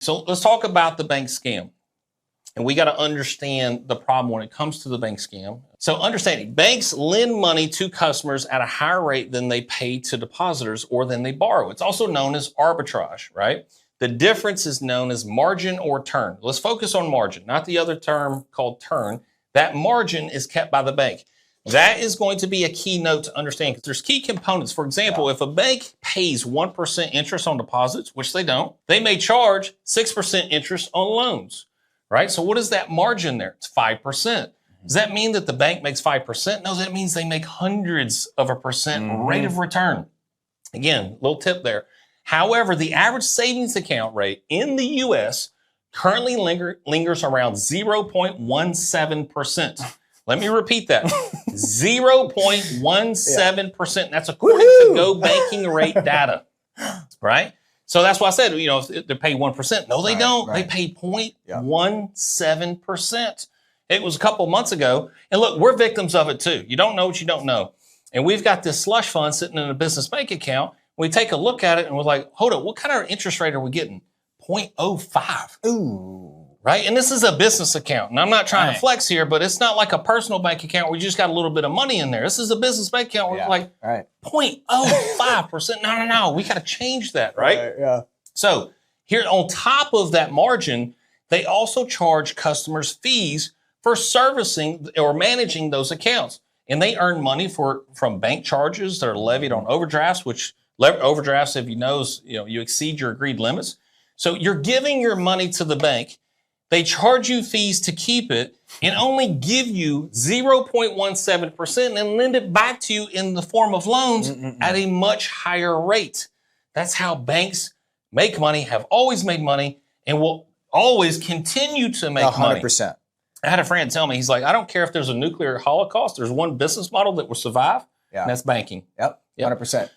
So let's talk about the bank scam. And we got to understand the problem when it comes to the bank scam. So understanding, banks lend money to customers at a higher rate than they pay to depositors or than they borrow. It's also known as arbitrage, right? The difference is known as margin or turn. Let's focus on margin, not the other term called turn. That margin is kept by the bank. That is going to be a key note to understand because there's key components. For example, if a bank pays 1% interest on deposits, which they don't, they may charge 6% interest on loans. Right? So what is that margin there? It's 5%. Does that mean that the bank makes 5%? No, that means they make hundreds of a percent rate of return. Again, little tip there. However, the average savings account rate in the U.S. currently lingers around 0.17%. Let me repeat that. 0.17%. That's according to Go Banking Rate data. Right? So that's why I said, if they pay 1%. No, they don't. Right. They pay 0.17%. It was a couple months ago. And look, we're victims of it too. You don't know what you don't know. And we've got this slush fund sitting in a business bank account. We take a look at it and we're like, hold up, what kind of interest rate are we getting? 0.05. Ooh. Right? And this is a business account. And I'm not trying to flex here, but it's not like a personal bank account where you just got a little bit of money in there. This is a business bank account where it's like 0.05%. No. We got to change that, right? Yeah. So here on top of that margin, they also charge customers fees for servicing or managing those accounts. And they earn money from bank charges that are levied on overdrafts, which overdrafts, if you exceed your agreed limits. So you're giving your money to the bank. They charge you fees to keep it and only give you 0.17% and lend it back to you in the form of loans at a much higher rate. That's how banks make money, have always made money, and will always continue to make 100%. money. I had a friend tell me, he's like, I don't care if there's a nuclear holocaust. There's one business model that will survive, and that's banking. Yep, 100%.